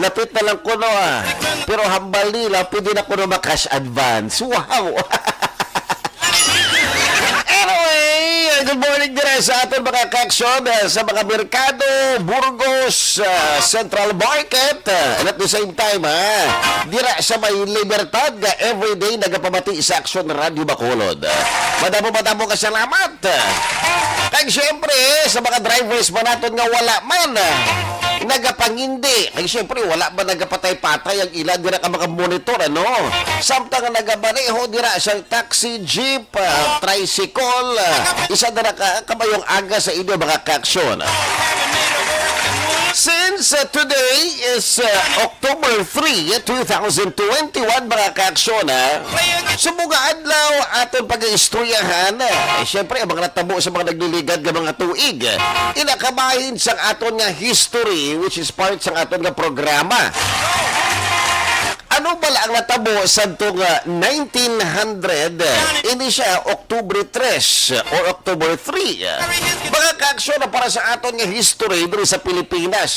Lapit na lang kuno Pero hambal nila, pwede na kuno makash advance. Wow! Anyway, good morning din sa ating mga kaksyon sa mga merkado, Burgos, Central Market, and at the same time, dira sa may Libertad, everyday nagapamati sa Action Radio Bacolod. Madamo kasalamat. Kaya siyempre, sa mga drivers man natin nga wala man, nagapangindi. Kaya siyempre, wala ba nagapatay-patay ang ilan, dira ka makamonitor, ano? Samtang nagabaneho, dira sa taxi, jeep, tricycle, isa dira ka kamayong aga sa inyo mga kaksyon. Since today is October 3, 2021, mga kaksyon, sumuga adlaw aton pag-istoryahan. Siyempre, ang mga natabo sa mga nagliligad ng mga tuig, inakabahin sa aton nga history, which is part sa aton nga programa. Ano bala ang natabo sa itong 1900? Hindi siya October 3 or October 3. Mga kaaksyon na para sa aton nga history doon sa Pilipinas.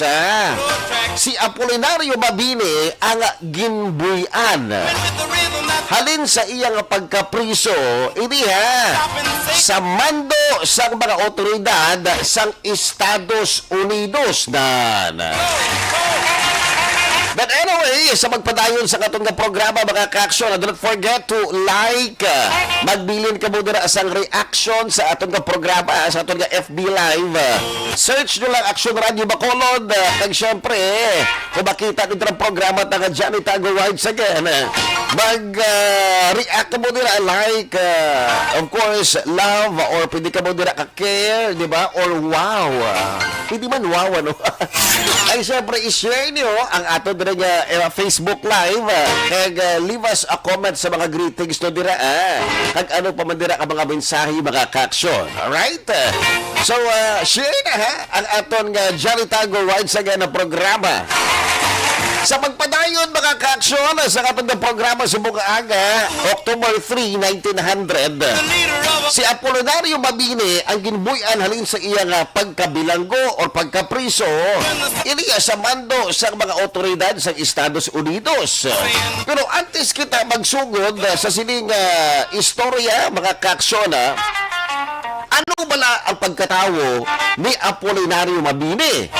Si Apolinario Mabini ang ginbuyan. Halin sa iyang pagkapriso, hindi sa mando sa mga otoridad sa Estados Unidos But anyway, sa magpadayon sa katong nga programa, mga ka-aksyon, do not forget to like, magbilin ka mo dira asang reaction sa atong nga programa, sa atong nga FB Live. Search nyo lang Action Radio Bacolod. Kag syempre, kung makita nito ang programa taga Johnny Tago Rides Again, mag-react ka mo dira, like, of course, love, or pwede ka mo dira ka-care, di ba? Or wow. Hindi man wow, ano? Ay syempre, i-share nyo ang ato dira nga Facebook Live, kag leave us a comment sa mga greetings no dira kag ano pa man dira ka mga mensahe, mga kaaksyon. Alright? So share na ang aton nga Johnny Tago Rides Again na programa. Sa pagpadayon, mga kaaksyon, sa katong nga programa sa buong aga, October 3, 1900, si Apolinario Mabini ang ginbuyan halin sa iyang pagkabilanggo o pagkapriso, iniya sa mando sa mga otoridad sa Estados Unidos. Pero antes kita magsugod sa sining istorya, mga kaaksyon, ano bala ang pagkatawo ni Apolinario Mabini?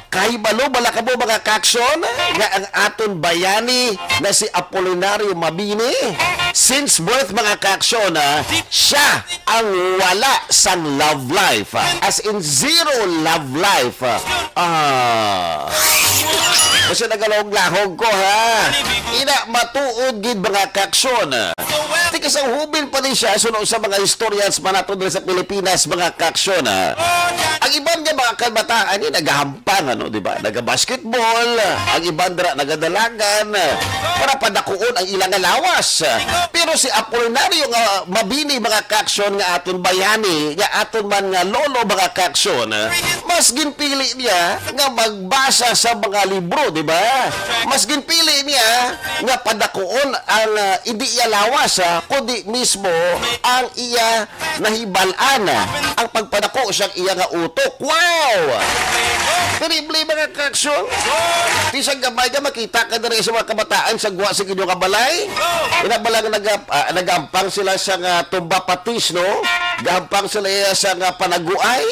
Kay balo bala ka mo, mga kaksyon, nga ang aton bayani na si Apolinario Mabini, since birth, mga kaksyon, siya ang wala sang love life. As in, zero love life. Kasi nagalahog-lahog ko, ina matuod gid, mga kaksyon. Tikas ang hubin pa din siya sunod sa mga historians manatod sa Pilipinas, mga kaksyon. Ang ibang nga mga kabataan nagahampang, ano, di ba? Naga-basketball, ang ibang nagadalagan para padakuon ang ilang lawas. Pero si Apolinario nga Mabini, mga kaksyon, nga aton bayani, nga aton man nga lolo, mga kaksyon, mas ginpili niya nga magbasa sa mga libro, di ba? Mas ginpili niya nga padakuon ang hindi iya lawas, kundi mismo ang iya nahibalan, ang pagpadako siyang iya nga utok. Wow! Terrible, mga kaksyon. Tisang gamay ka, makita ka na rin sa mga kabataan sa guwa sa inyong kabalay. Inabalang nagampang sila sa tumba patis, no? Gampang sila sa panaguay.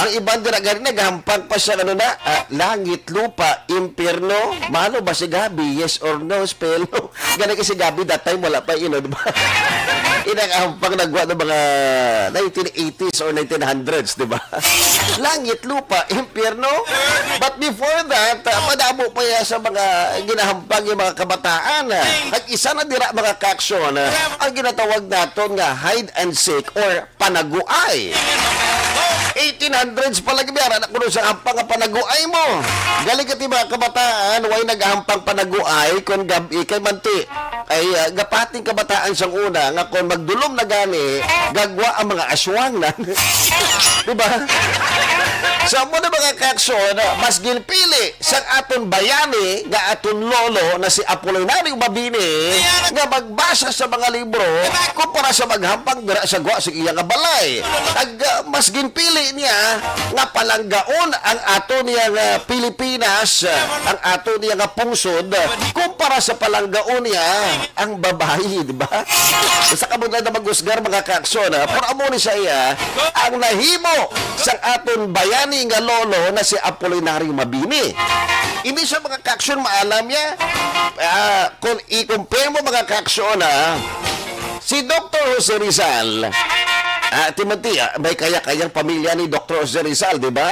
Ang ibang dinagarin, nagampang pa siya, ano na, langit, lupa, impyerno. Mano ba si Gabi? Yes or no? Spell, no? Ganun kasi Gabi, that time wala pa yun, diba? Inagampang nagwa ng mga 1980s or 1900s, diba? Langit, lupa, impyerno. But before that, madamo pa yan sa mga ginahampang yung mga kabataan. At isa na dira, mga kaksyon, ang ginatawag natin nga hide and seek or panaguay. 1800s pala gabiyara na kuno sa hampang nga panaguay mo. Galing ka mga kabataan, way naghampang panaguay kung gabi kay manti. Ay gapating kabataan sang una nga kung magdulom na gani, gagwa ang mga aswang na. Diba? Sa mo na mga kaaksyon, mas ginpili sa aton bayani nga aton lolo na si Apolinario Mabini nga magbasa sa mga libro kumpara sa maghampang dira sa gwa sa iyang balay. Mas ginpili niya nga palanggaon ang ato niya nga Pilipinas, ang ato niya nga pungsod kumpara sa palanggaon niya ang babae, di ba? Sa kabuntad na magusgar mga kaaksyon, pero amo ni sa iya ang nahimo sa aton bayani nga lolo na si Apolinario Mabini. Hindi siya mga kaaksyon maalam niya. Kung i-compare mo mga kaaksyon, si Dr. Jose Rizal, Timothy, may kaya-kayang pamilya ni Dr. Jose Rizal, di ba?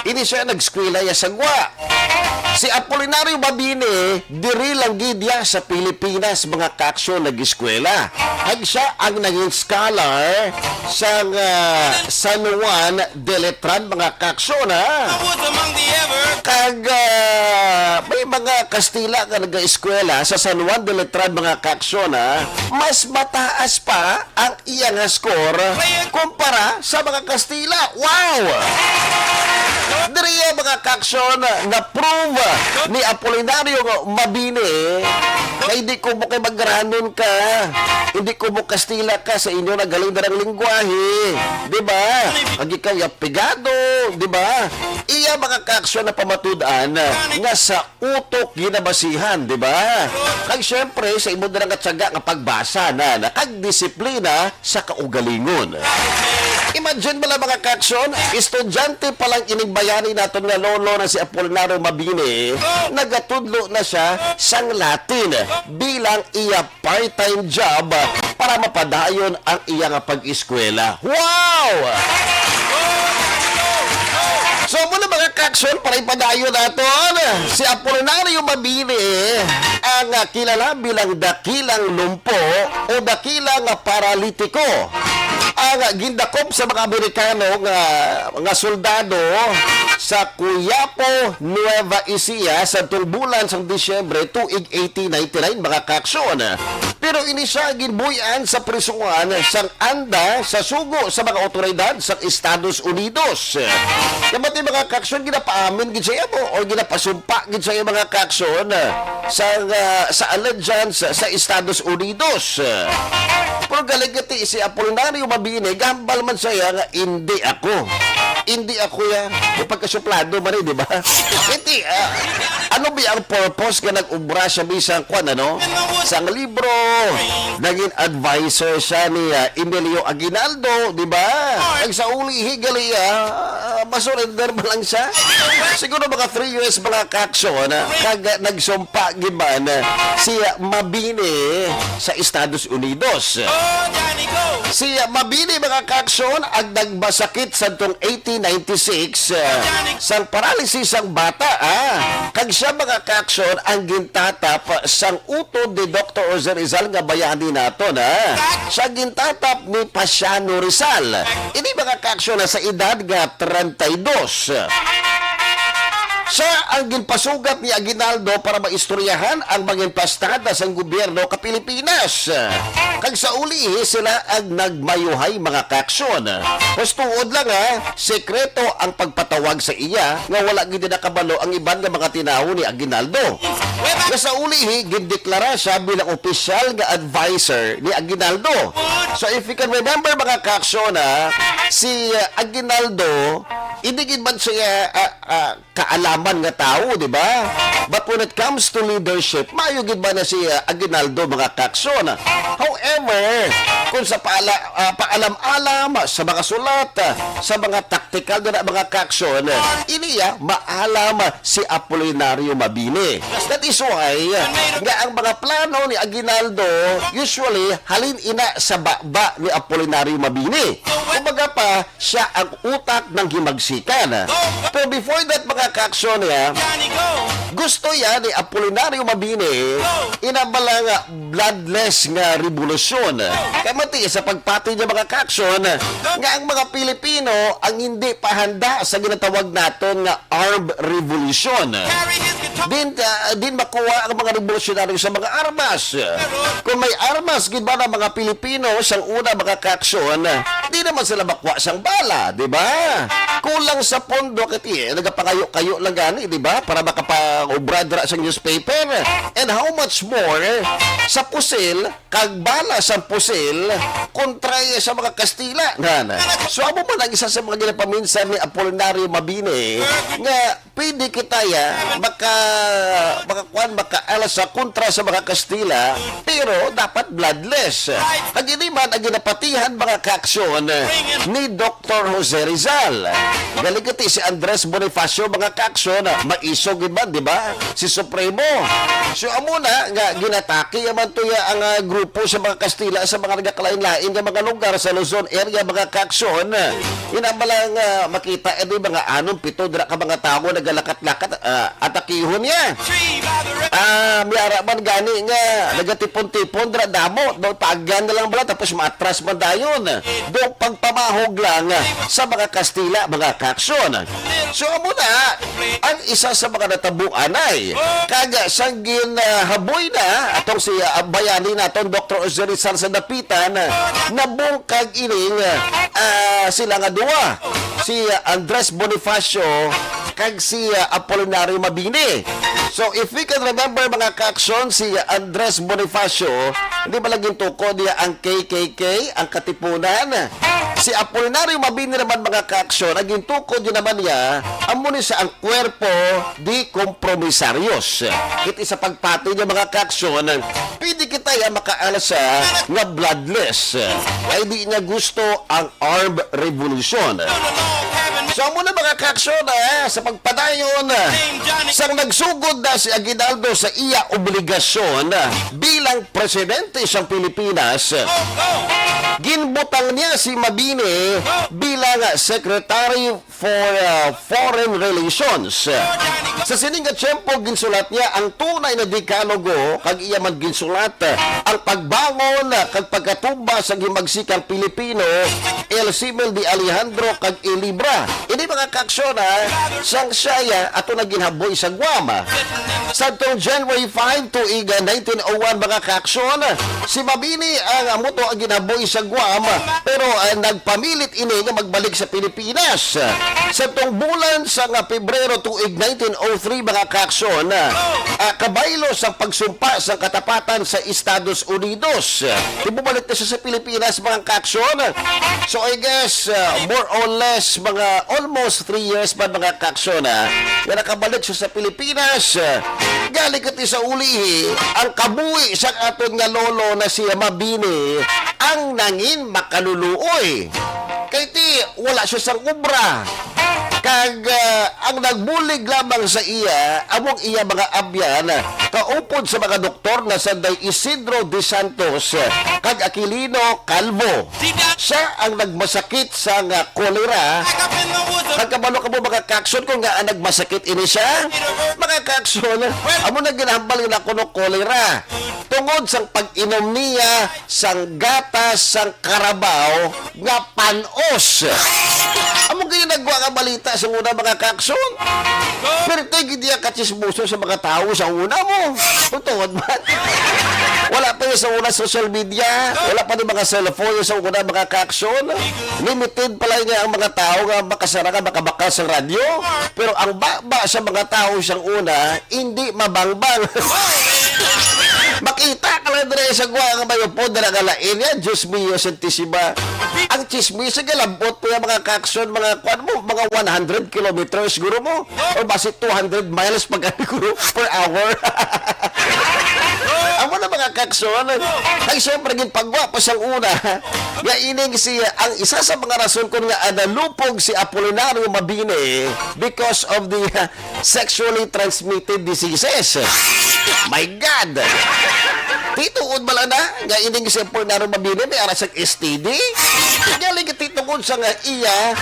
Ini siya nag-eskwela ya sa gwa. Si Apolinario Mabini, diri lang gidya sa Pilipinas mga kaaksyon nag-eskwela. Hag siya ang naging scholar sa San Juan de Letran mga kaaksyon, Kag may mga Kastila ka nag-eskwela sa San Juan de Letran mga kaaksyon, mas mataas pa ang iyang score kumpara sa mga Kastila. Wow! Diriya mga kaaksyon na prove ni Apolinario Mabini na hindi ko mo kay magranon ka, hindi ko mo Kastila ka sa inyo na galing na ng lingwahe, di ba? Ang ikaw yapigado, di ba? Iya mga kaaksyon na pamatudan nga sa utok ginabasihan, di ba? Kag syempre sa imo na katsaga nga pagbasa na nakagdisiplina sa kaugalingon. Imagine mo lang mga kaaksyon, estudyante palang inigbayani natin nga lolo na si Apolinario Mabini, nagatudlo na siya sang Latin bilang iya part-time job para mapadayon ang iya nga pag-eskwela. Wow! So muna mga kaaksyon, para ipadayon natin, si Apolinario Mabini ang kilala bilang dakilang lumpo o dakilang paralitiko. Ang gindakop sa mga Amerikano nga soldado sa Cuyapo, Nueva Ecija sa bulan sa Disyembre tuig 1899 mga kaaksyon. Pero ini siya ginbuyan sa prisuan sang anda sa sugo sa mga otoridad sa Estados Unidos. Kamati mga kaaksyon, ginapaamin gid siya mo o ginapasumpa gid siya mga kaaksyon sa allegiance sa Estados Unidos. Pero galigati si Apolinario Mabini, gambal man siya nga hindi ako yan. Pagkasuplado man di ba? Hindi, ano ba ang purpose ka nag-ubra siya bisang kwan, Sa libro, naging advisor siya ni Emilio Aguinaldo, di ba? Ang sa uli, higali, masurrender ba lang siya? Siguro mga 3 years mga kaaksyon, kag nagsumpa, giban, si Mabini sa Estados Unidos. Si Mabini mga kaaksyon, ang nagbasakit sa tong 1896 sang paralysis ang bata. Kag siya mga kaaksyon ang gintatap sang utod ni Dr. Jose Rizal nga bayani naton. Siya gintatap ni Pasiano Rizal. Ini mga kaaksyon na sa edad nga 32. Siya ang ginpasugat ni Aguinaldo para maistoryahan ang mga pastada sa gobyerno ka Pilipinas. Kag sa uli, sila ang nagmayuhay mga kaaksyon. Pustuod lang sekreto ang pagpatawag sa iya nga wala gid nakabalo ang iban nga mga tinawo ni Aguinaldo. Nga sa uli, gindeklara siya bilang opisyal nga advisor ni Aguinaldo. So if you can remember mga kaaksyon, si Aguinaldo, hindi gid man siya kaalaman nga tao, di ba? But when it comes to leadership, mayo gid ba na si Aguinaldo mga kaaksyon. However, kung sa paalam-alam sa mga sulat, sa mga tactical na mga kaaksyon, iniya maalam si Apolinario Mabini. That is why nga ang mga plano ni Aguinaldo usually halin ina sa baba ni Apolinario Mabini. Kumbaga pa, siya ang utak ng himagsikan. Pero before that mga kaaksyon gusto yan ni Apolinario Mabini inabala nga bloodless nga revolusyon. Kaya mati sa pagpati niya mga kaaksyon nga ang mga Pilipino ang hindi pahanda sa ginatawag naton nga armed revolution. Din makuha ang mga revolusyonaryo sa mga armas. Kung may armas, gid ba na mga Pilipino sang una mga kaaksyon, Di naman sila makuha sang bala, di ba? Kulang sa pondo kati, nagapangayo-kayo lang gani, di ba? Para makapag-ubradra sa newspaper. And how much more sa pusil, kag bala sa pusil, kontra sa mga Kastila. So, amo man ang isa sa mga ginapaminsan ni Apolinario Mabini nga pwede kita makaalas sa kontra sa mga Kastila, pero dapat bloodless. Ang ini man ang ginapatihan mga kaaksyon ni Dr. Jose Rizal. Galigati si Andres Bonifacio mga kaaksyon, maisog man, di ba? Si Supremo. So, amo na nga ginatake yaman to ang grupo sa mga Kastila sa mga nagakalain-lain nga mga lugar sa Luzon area mga kaaksyon. Inamalang makita mga 6-7 dira ka mga tao nagalakat-lakat atakihon niya. Miyara man gani nga nagatipon-tipon dira damo do pagyan na lang bala tapos maatras man dayon. Do pagpamahog lang sa mga Kastila mga kaaksyon. So amo na ang isa sa mga natabuan ay kaga sanggin haboy na atong si bayani naton Dr. Ozzy sa dapitan nabungkag ining sila nga duwa si Andres Bonifacio kag si Apolinario Mabini. So if we can remember mga kaaksyon, si Andres Bonifacio hindi ba laging tuko niya ang KKK, ang Katipunan. Si Apolinario Mabini naman mga kaaksyon, naging tuko din naman niya amo ni sa ang Cuerpo de Compromisarios. Iti sa pagpati niya mga kaaksyon, pwede kita makaalasa nga bloodless. Ay di niya gusto ang armed revolution. So muna mga kaaksyon sa pagpadayon sang nagsugod na si Aguinaldo sa iya obligasyon bilang presidente sa Pilipinas, ginbutang niya si Mabini bilang Secretary for Foreign Relations. Sa sininga tiyempo, ginsulat niya ang tunay na dekalogo kag iya man ginsulat ang pagbangon kag pagkatumba sa himagsikang Pilipino El Simil de Alejandro kag Ilibra. Ini mga kaaksyon sang siya ato na ginhaboy sa Guam. Sa tong January 5 to 1901 mga kaaksyon, si Mabini ang amuto ang ginhaboy sa Guam pero nagpamilit ini nga magbalik sa Pilipinas. Sa tong bulan sa Pebrero tuig 1903 mga kaaksyon, kabaylo sa pagsumpa sa katapatan sa Estados Unidos. Ibubalik na siya sa Pilipinas mga kaaksyon. So I guess more or less mga almost 3 years pa mga kaaksyon na nakabalik siya sa Pilipinas. Galing kati sa ulihi ang kabuhi sa aton nga lolo na si Mabini ang nangin makaluluoy. Kaya ti wala siya sang ubra. Kag ang nagbulig lamang sa iya among iya mga abyan kaupod sa mga doktor na sanday Isidro de Santos kag Aquilino Calvo. Siya ang nagmasakit sa kolera. Kag kabalo ka mo mga kaaksyon kung nga nagmasakit ini siya mga kaaksyon amo na ginahambal na kuno kolera tungod sang pag-inom niya sang gatas sang karabaw nga panos. Amo ganyan nagwa nga balita sa una mga kaaksyon. Pero tayo diya katsismuso sa mga tao sa una mo. Tungod man. Wala pa yung sa una social media. Wala pa yung mga cellphone sa una mga kaaksyon. Limited pala nga ang mga tao nga makasara ka makabakal sa radyo. Pero ang baba sa mga tao sa una, hindi mabangbang. Makita ka lang din sa guwa nga mayo po na nagalain yan. Diyos mio, Santisima. Ang chismis sa galambot po yung mga kaaksyon, mga kwan mo, mga 100 kilometers guro mo. O basi 200 miles per hour. Amo na mga kaaksyon. Ay siyempre ginpagwa pa siyang una. Nga ining siya, ang isa sa mga rason kung nga nalupog si Apolinario Mabini because of the sexually transmitted diseases. My God! Tituod ba lang na? Nga ining si Apolinario Mabini may arasang STD? Galing tituod sa nga iya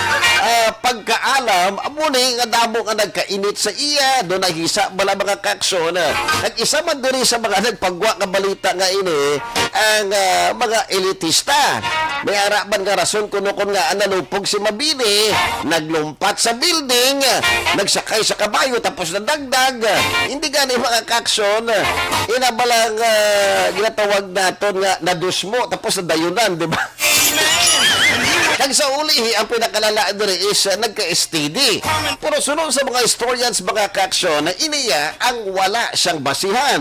pagkaalam amuni nga damo nga nagkainit sa iya do nahisa bala mga kaaksyon. At isa man diri sa mga nagpagwa nga balita nga ini ang mga elitista. May araban nga rason kuno kon nga nalupog si Mabini, naglumpat sa building, nagsakay sa kabayo tapos nadagdag. Hindi gani mga kaaksyon. Inabalang ginatawag naton nga nadusmo tapos nadayunan, di ba? Kag sa uli, ang pinakalalaa diri is nagka-STD. Pero sunod sa mga historians, mga kaksyon, na iniya ang wala siyang basihan.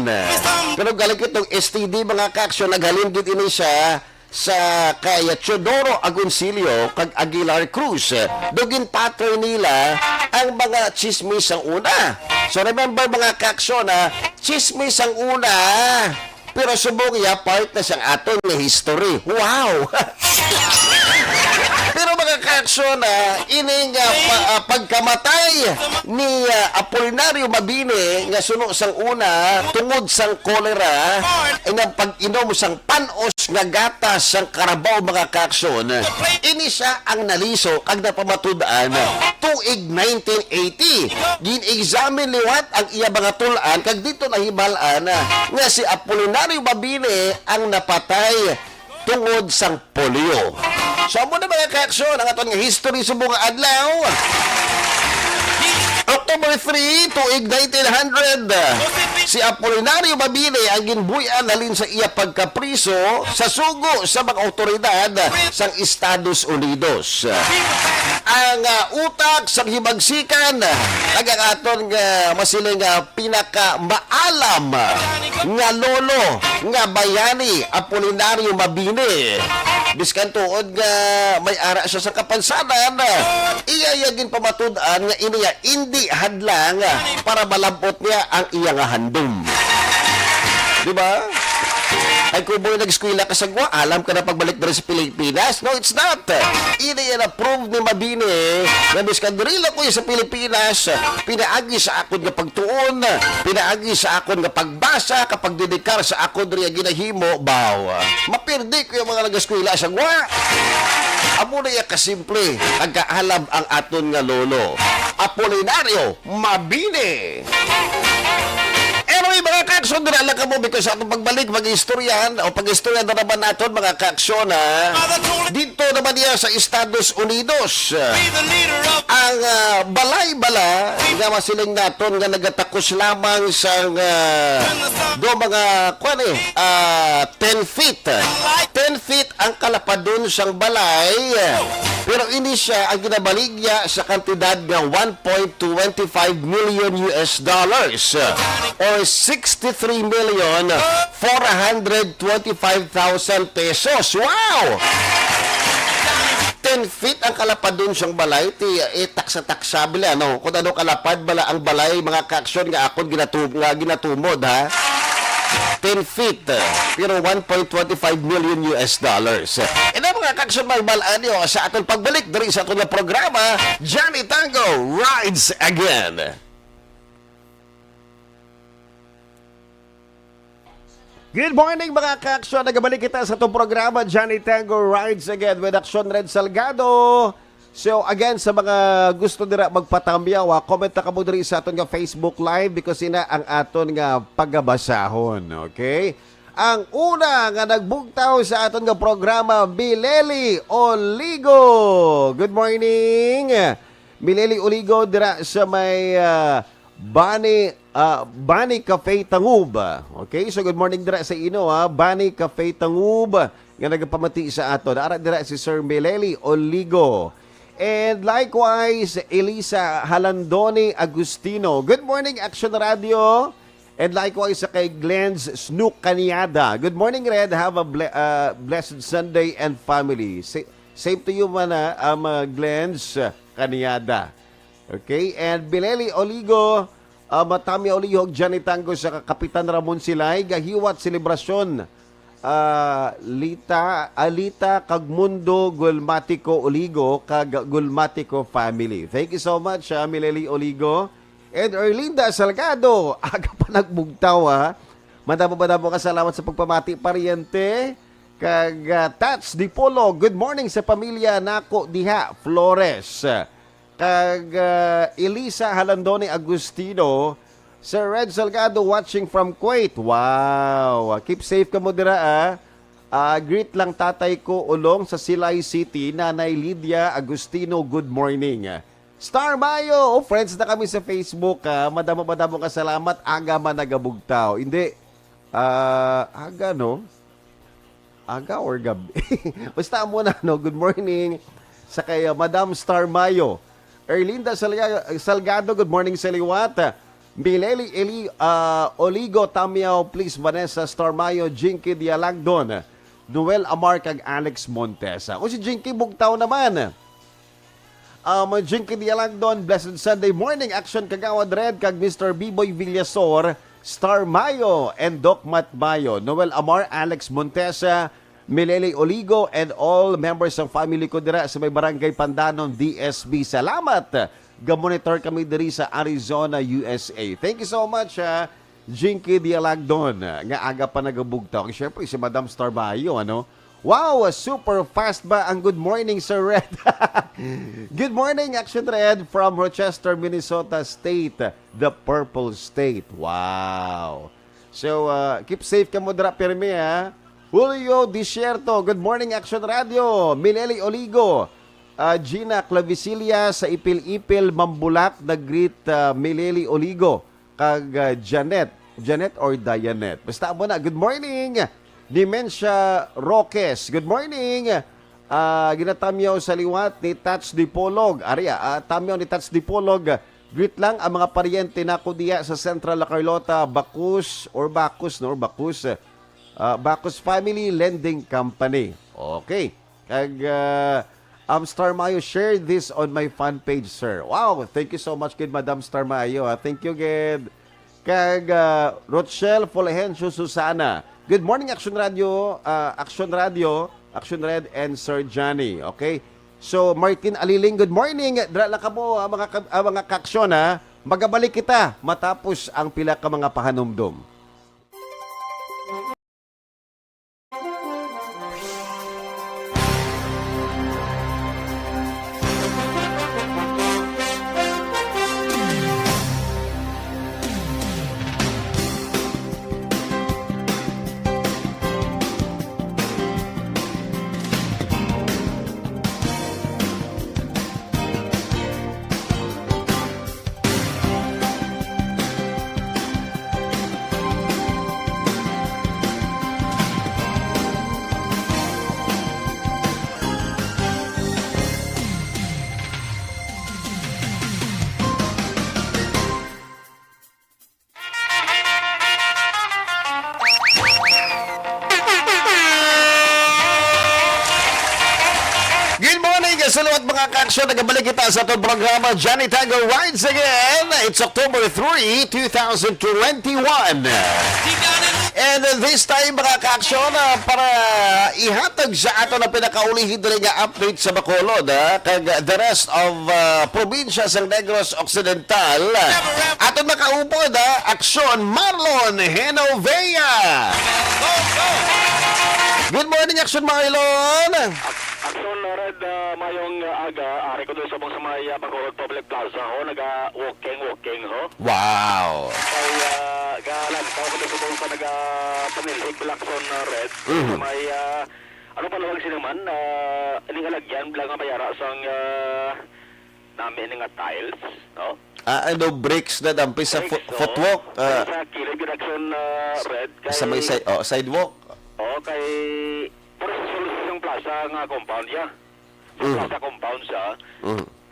Pero galing itong STD, mga kaksyon, naghalin gid ini siya sa kay Teodoro Agoncillo kag Aguilar Cruz. Dugin pattern nila ang mga chismis ang una. So remember mga kaksyon na chismis ang una, pero subong ya part na siyang aton nga history. Wow! Pero mga kaksyon, ining pagkamatay ni Apolinario Mabini nga suno sang una tungod sang kolera nga pag-inom sang panos nga gatas sang Carabao, mga kaksyon, ini siya ang naliso kag napamatud-an tuig 1980. Gin-examine liwat ang iya mga tulan kag dito nahibalan nga si Apolinario Mabini ang napatay tungod sang polio. So, mo na mga kaksyon, ang aton nga history sa mga adlaw. October 3, tuig 1900, si Apolinario Mabini ang ginbuyan halin sa iya pagkapriso sa sugo sa mga otoridad sa Estados Unidos. Ang utak sa himagsikan ang aton nga masiling pinaka maalam nga lolo nga bayani Apolinario Mabini. Biskan tuod nga may ara siya sa kapansanan, iya yagin pamatud-an nga iniya hindi hadlang para malabot niya ang iya nga handom. Diba? Ay kung mo nag-eskwela ka sa gwa, alam ka na pagbalik dito sa Pilipinas? No, it's not. Iniya na-prove ni Mabini na biskan dirila ko sa Pilipinas, pinaagi sa akon nga pagtuon, pinaagi sa akon nga pagbasa, kapag didikar sa akon rin ginahimo, bawa. Mapirdi ko yung mga nag-eskwela sa gwa. Amo na iya kasimple, nagkaalam ang aton nga lolo. Apolinario Mabini. Anyway, mga kaksyon, dinala ka mo because sa atong pagbalik, mag-istoryan o pag-istoryan na naman natin, mga kaksyon, dito naman niya sa Estados Unidos. Ang balay-bala, nga masiling naton nga nagatakos lamang sa do mga, 10 feet. 10 feet ang kalapadon sang balay, pero ini siya ang ginabaligya sa kantidad ng 1.25 million US dollars or 63,425,000 pesos. Wow! 10 feet ang kalapadon siyang balay, taksa-taksable, ano? Kung ano kalapad bala ang balay, mga kaksyon nga akon ginatumod, ha? 10 feet, pero 1.25 million US dollars. E na mga kaksyon, magbalaan nyo sa atong pagbalik dari sa atong programa, Johnny Tango Rides Again. Good morning mga ka-aksyon. Nagabalik kita sa itong programa, Johnny Tango Rides Again with Aksyon Red Salgado. So again, sa mga gusto nila magpatambiyaw, comment na ka mo diri sa aton nga Facebook Live because ina ang aton nga pagabasahon. Okay? Ang una nga nagbugtaw sa aton nga programa, Mileli Oligo. Good morning. Mileli Oligo dira sa may Bani Cafe Tangub. Okay, so good morning dira sa ino, ha. Bani Cafe Tangub nga nagapamati sa aton. Ara dira si Sir Mileli Oligo. And likewise, Elisa Halandoni Agustino. Good morning, Action Radio. And likewise sa kay Glenn's Snook Kaniada. Good morning, Red. Have a blessed Sunday and family. Same to you man, Glenn's Kaniada. Okay, and Bileli Oligo, Matami Olihog, Johnny Tango sa Kapitan Ramon Silay, gahiwat selebrasyon. Alita Kagmundo Gulmatico Oligo kag Gulmatico family. Thank you so much, Mileli Oligo. And Erlinda Salgado, aga pa nagbugtaw, ha. Madamo ka salamat sa pagpamati, pariente. Kag Tats Dipolo, good morning sa pamilya nako diha Flores. Kag Elisa Halandoni Agustino, Sir Red Salgado watching from Kuwait. Wow! Keep safe ka mo dira, greet lang tatay ko ulong sa Silay City, Nanay Lydia Agustino, good morning. Star Mayo, friends na kami sa Facebook, madamo ka salamat, aga man nagabugtaw. Hindi, aga no? Aga or gabi? Basta muna, no? Good morning. Sa kay Madam Star Mayo. Erlinda Salgado, good morning sa liwat. Mileli Oligo Tamiao, please Vanessa Star Mayo, Jinky Dialagdon, Noel Amar kag Alex Montesa. O si Jinky Bugtaw naman. Jinky Dialagdon, blessed Sunday morning, Action Kagawad Red kag Mr. B-Boy Villasor, Star Mayo and Doc Mat Mayo, Noel Amar, Alex Montesa, Mileli Oligo and all members ng family ko dira sa may barangay Pandanon, DSB. Salamat! Gamonitor kami diri sa Arizona, USA. Thank you so much, Jinky Dialagdon. Nga aga pa nagabugtaw. Siyempre, si Madam Star Bayo, ano? Wow, super fast ba ang good morning, Sir Red? Good morning, Action Red from Rochester, Minnesota State, the Purple State. Wow. So, keep safe ka mo dira, pirmi, ha? Julio Desierto, good morning, Action Radio. Mileli Oligo, Gina Clavicilia sa Ipil-Ipil, Mambulak, nag-greet Mileli Oligo. Kag Janet or Dianet. Basta mo na, good morning. Dementia Roques, good morning. Ginatamyaw sa liwat ni Tats Dipolog. Aria, tamyaw ni Tats Dipolog. Greet lang ang mga paryente na kudiya sa Central La Carlota, Bacus, Bacus Family Lending Company. Okay. Kag Star Mayo, share this on my fan page, sir. Wow, thank you so much, kid Madam Star Mayo. Thank you, kid. Kag Rochelle Fulgencio Susana. Good morning, Action Radio, Action Red and Sir Johnny. Okay? So, Martin Aliling, good morning. Dala ka mo, mga kaksyon, ha? Magabalik kita matapos ang pila ka mga pahanumdum. Sa lahat mga kaksyon, nagabalik kita sa itong programa Johnny Tango Rides Again. It's October 3, 2021. And this time mga kaksyon, para ihatag sa ato na pinakaulihin na nga update sa Bacolod, kag the rest of probinsya sa Negros Occidental. Ato nakaupod, Aksyon Marlon Henovea. Good morning, Aksyon Marlon. Action Red, mayong aga, ari ko doon sa mga may Bacolod Public Plaza ho, naga-walking ho. Wow! Kaya galantaw ko doon sa mga naga-panilhig Blackson Red. May, ano pa lang sinaman, iningalagyan, bilang nga mayara sang namin nga tiles, no? Ano, bricks na dampi sa footwalk? Sa kilid yung Action Red. Sa may sidewalk? Oo, kay... Pero sa solusyon ng plaza nga compound ya. Sa plaza compound siya.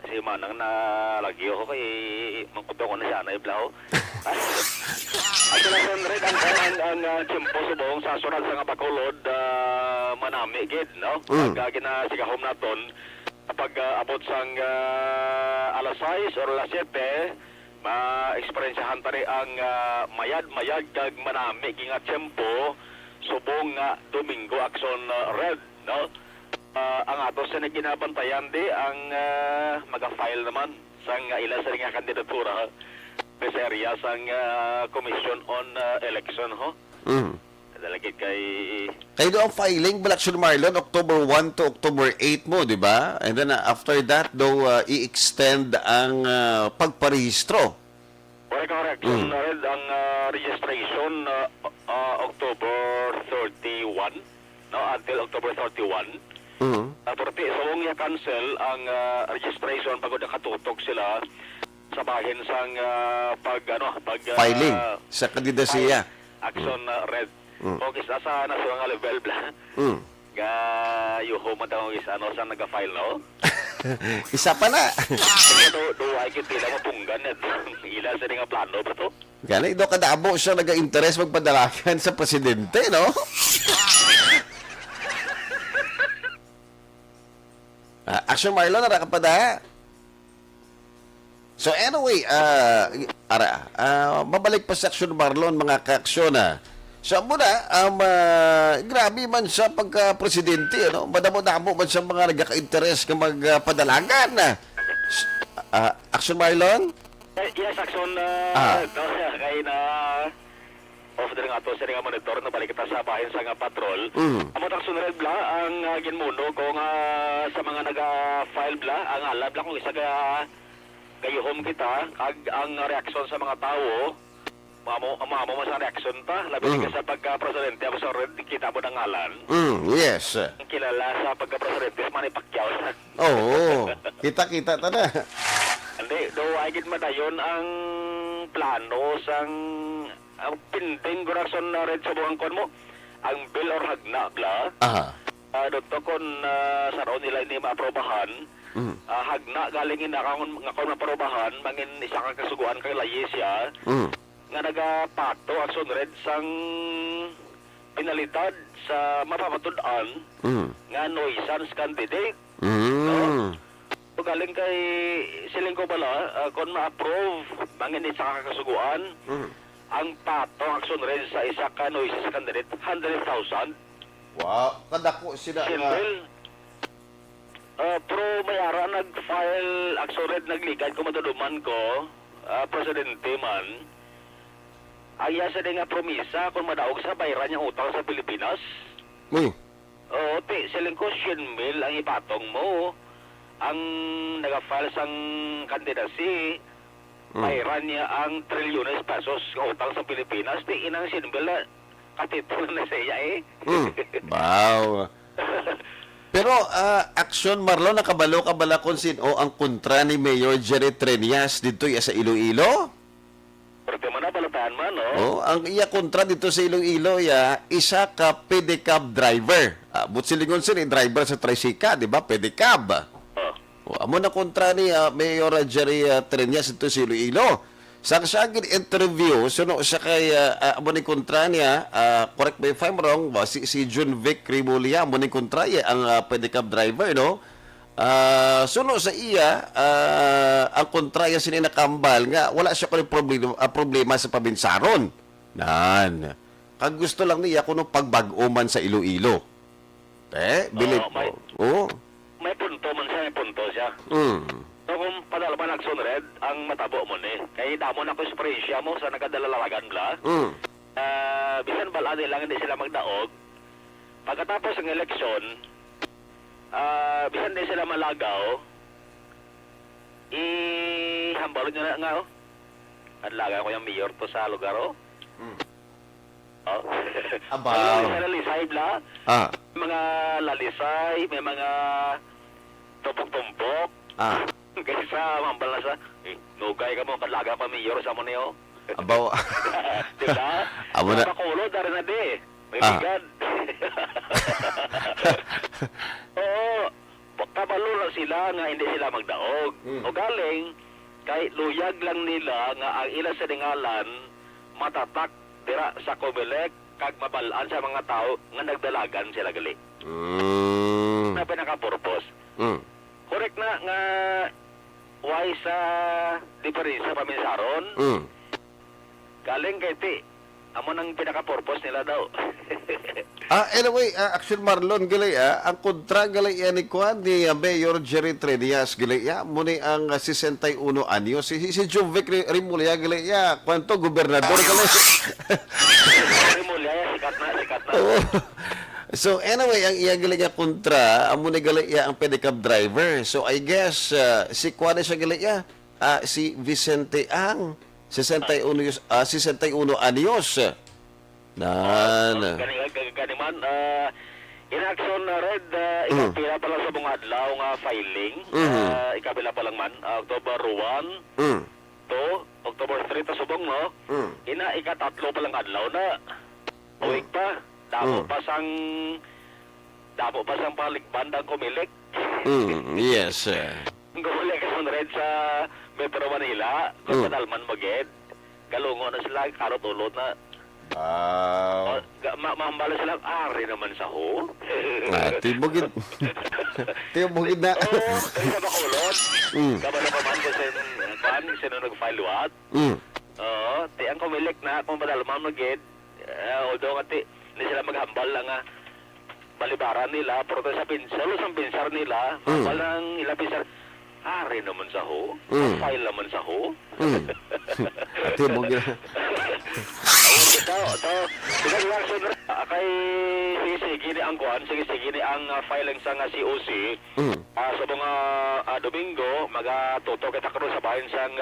Kasi manang nalagyo ko kay mangkudo ko na siya na iblaw. At talagang red ang tiyempo subong sa sunod sa nga Bacolod manami gid, no? Pag ginasigahom naton kapag abot sang alas 6 or alas 7 ma-experiencehan pa rin ang mayad-mayad kag manami ginga tiyempo subong nga Domingo Action Red, no? Ang ato sa naginabantayan di ang maga-file naman sang ilan sa nga kandidatura sa area sang Commission on Election ho. Dalagit kay Kayo ang filing, Action Marlon, October 1 to October 8 mo, di ba? And then after that, i-extend ang pagparehistro. Correct. Red, ang registration October 31, no? Until October 31. Porti, so kung i-cancel ang registration pag nakatutok sila sa bahin sang Filing sa kandidasiya. Action Red. Okay, sa nasa nga level bla. Ga yuho mo daw is sa naga-file, no? Isa pa na. Do ay kitila mo punggan at ila sa nga plano ba to? Gani, do kadabo siya nag-interest magpadalakan sa presidente, no? Action Marlon, nakapada. So anyway, mabalik pa sa Action Marlon, mga ka-aksyon, So muna, grabe man sa pagka-presidente, ano? Madamo-damo man sa mga nagkaka-interest ng magpadalagan. Action Marlon? Yes, Action, kay na off din nga to, sila nga monitor na balik kita sa bahin sa nga patrol. Amo Action Red bla, ang ginmuno kung sa mga naga-file bla, ang alab lang kung isa gayuhom kita, kag ang reaksyon sa mga tao, Mamo mo sa reaksyon pa, labi ka sa pagka-presidente, ako sa red, kita mo ng ngalan. Yes. Kilala sa pagka-presidente, Manny Pacquiao. Oo, kita-kita ta na. Hindi, do ay gid madayon ang plano sang ang pinting gurason na red sa buwang kon mo. Ang bill or hagna bla. Dito kon sa raon nila hindi maaprobahan. Hagna galing inakon nga kon maaprobahan, mangin isa ka kasuguan kay layesya. Nga nagapato Action Red sang pinalitad sa mapapatud-an nga nuisance candidate. So, galing kay Silingko pala, kung ma-approve, mangin isa kakasuguan, ang pato Action Red sa isa ka nuisance candidate, 100,000. Wow, kadako sila nga. Simple. Pero may ara nag-file Action Red, naglikad ko madaduman ko, presidente man, aya sa nga promisa kung madaog sa bayaran niyang utang sa Pilipinas. Oo, Silingko, 100,000 ang ipatong mo. Ang nag-file sang kandidacy, bayaran niya ang trilyones pesos ng utang sa Pilipinas. Di inang 100,000 na katitulo na siya Wow. Pero Action Marlon, nakabalo-kabala kung sino ang kontra ni Mayor Jerry Trias dito sa Iloilo? Pero man na balatahan man, no? Oh, ang iya kontra dito sa Iloilo, isa ka pedicab driver. Butsilingon sin driver sa tricycle, di ba? Pedicab. Amo na kontra ni Mayor Jerry Trias dito sa Iloilo. Sa siya interview, suno siya kay amo ni kontra niya, correct me if I'm wrong, si Jun Vic Rimulya, amo ni kontra ang pedicab driver, no? Suno sa iya, ang kontraya sininakambal nga, wala siya kung problema sa pabinsaron. Nan. Kag gusto lang niya kung pagbag-uman sa Iloilo. Bilip mo. Oo. May punto man siya, may punto siya. So kung padalaman Action Red, ang matabo mo ni. Kaya damo na ko eksperyensya mo sa nagadalalagan bla. Bisan bala nilang hindi sila magdaog. Pagkatapos ng eleksyon, bisan din sila malagaw, ihambalo nyo na nga, Adlaga ko yung mayor to sa lugar, Abaw. May lalisay, bla. Mga lalisay, may mga tumpok-tumpok. Kaysa mambal na sa, nugay ka mo, kadlaga pa mayor sa mo niyo. Abaw. Diba? Amo na. Makulo, dari na di. May bigad. Oo. Kabalo na sila nga hindi sila magdaog. O galing, kahit luyag lang nila nga ang ilang siningalan matatak dira sa Comelec kag mabalaan sa mga tao nga nagdalagan sila gali. Na pinaka-purpose. Correct na nga why sa diferensya paminsaron. Galing kay ti amo nang pinaka-purpose nila daw. Anyway, Action Marlon, gali ang kontra gali ni Juan ni Mayor Jerry Trias, gali muni ang 61 anyos. Si Jovic Rimulya, gali kwanto, gobernador, gali. Rimulya, sikat na. So anyway, ang iya gali kontra, amo ni gali ang pedicab driver. So I guess, si Juan siya gali si Vicente Ang, 61 anyos. Gani man, in-action na Red, ikapila pa lang sa mga adlaw nga filing. Ikapila pa lang man, October 1 to October 3 ta subong, no? Ikatatlo pa lang adlaw na. Uwig pa, damo pa sang paligban ng Comelec. Yes. Gumuli ka sunod sa Metro Manila, kung Dalman Maged, galungo na sila, karot ulod na, mahambala sila, ari naman sa ho. Tibugid. Tibugid na. Oo, sa Bacolod, kabalo pa man kasi sino nag-file luwat. Oo, ang kumilik na, kung Dalman Maged, although nga hindi sila maghambal lang balibaran nila, pero sa pinsar nila, hambal ng ilang pinsar, hari naman sa ho, file naman sa ho. Tibugid. Ito, kay sige ni ang kuan, sige ni ang filing sa nga COC, sa mga Domingo, magatuto kita karon sa bahin sang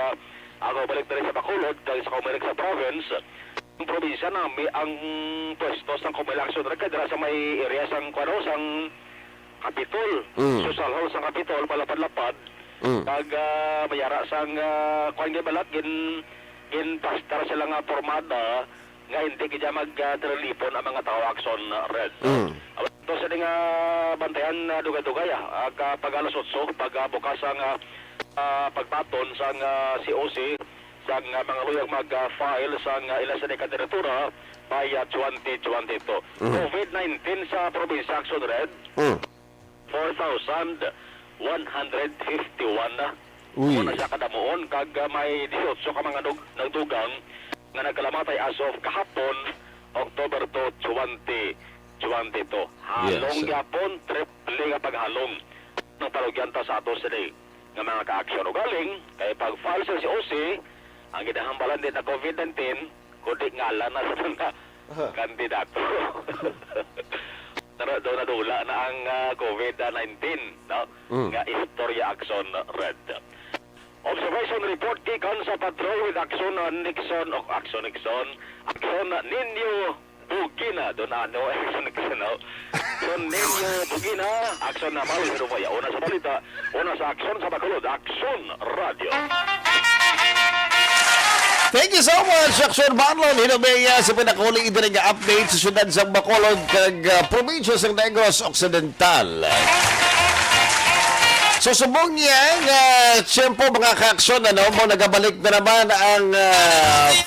ako balik na rin sa Bacolod, dahil sa kumilik sa province, ang probinsya namin, ang pwesto sang kumilakson rin kadra sa may area sang kuano, sang Kapitol, social hall sang Kapitol, palapad-lapad, pag mayara sang kuan balat, gin pastar sila nga formada, nga hindi kaya mag-relipon ang mga tao akson red. Ito sa nga bantayan dugay-dugay, pag alas 8, pag bukas ang pagpaton sa COC, sa mga luyag mag-file sa ilan sa kandidatura by 2022. COVID-19 sa probinsya Action Red, 4,151 na. Una siya kadamuon, kag may 18 ka mga nagdugang nga nagkalamatay as of kahapon, October 2, 2022. Halong yapon, triple nga paghalong ng palugyanta sa ato sila nga mga ka-aksyon o galing, kaya pag-file sa COC, ang ginahambalan din na COVID-19, kundi ngalan na sa mga kandidato. Doon nadula na ang COVID-19, no? Nga Istorya Action Red. Observation report gikan sa patrol with Action Nixon o Action Ninyo Bugina. Doon na ano, Action Nixon, no? Action Ninyo Bugina, Action na Maui Hirumaya. Una sa balita, una sa Action sa Bacolod, Action Radio. Thank you so much, Action Marlon Hinumeya sa pinakahuling itinag update sa syudad sa Bacolod kag probinsya sa Negros Occidental. So subong niya tiyempo mga ka-aksyon, mo nagabalik na naman ang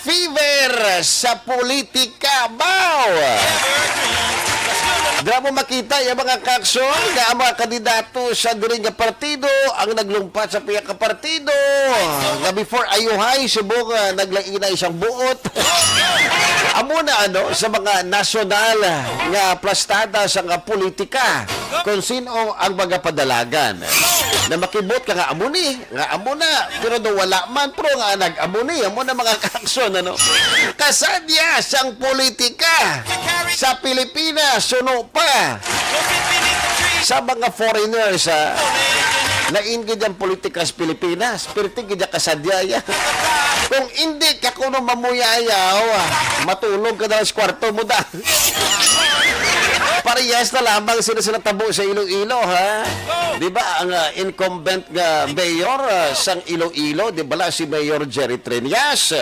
fever sa politika. Bow! Dira mo makita yung mga ka-aksyon nga ang mga kandidato sa diri nga partido ang naglumpat sa piya ka partido nga before ayuhay subong naglaina isang buot. Amo na sa mga nasyonal nga plastada sa nga politika kung sino ang mga padalagan na makibot ka nga amo na pero do wala man pro nga nag-amo ni amo na mga ka-aksyon kasadya sang politika sa Pilipinas suno pa sa mga foreigners naingid ang politika sa Pilipinas perti gid kasadya kung hindi ka kuno mamuyayaw matulog ka na sa kwarto mo da parehas na lamang sila tabo sa Iloilo, ha? Di ba ang incumbent nga mayor sang Iloilo, di ba si Mayor Jerry Trinas?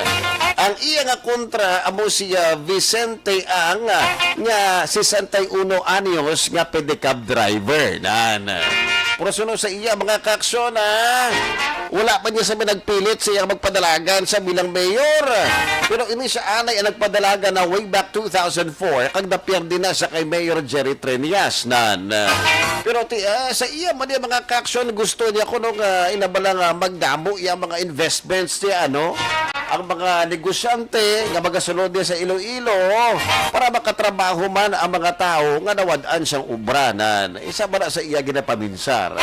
Ang iya nga kontra amo siya Vicente Ang nga 61 anyos nga pedicab driver. Pero suno sa iya mga ka-aksyon, wala pa niya sa nagpilit siya magpadalagan sa bilang mayor. Pero ini siya anay ang nagpadalagan na way back 2004 kag napiyerde na sa kay Mayor Jerry Trinas pero sa iya man mga ka-aksyon gusto niya kuno nga inabala magdamo iya mga investments niya ang mga negosyante nga magasunod niya sa Iloilo para makatrabaho man ang mga tao nga nawad-an siyang ubranan. Isa ba na sa iya ginapaminsar.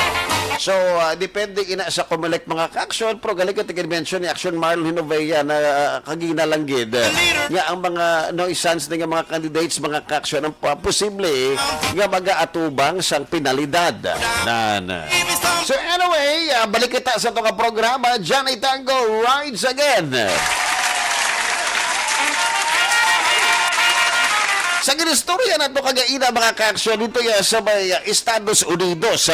So, depende ina sa kumelek mga ka-aksyon pero galing ka tig-mention ni Action Marlon Hinovea na kaginalanggid nga ang mga noisans nga mga candidates mga ka-aksyon ang posible nga mag-aatubang sang penalidad. So anyway, balik kita sa itong programa Johnny Tango Rides Again. Sa ginistorya na ito kagaina mga ka-aksyon dito sa may Estados Unidos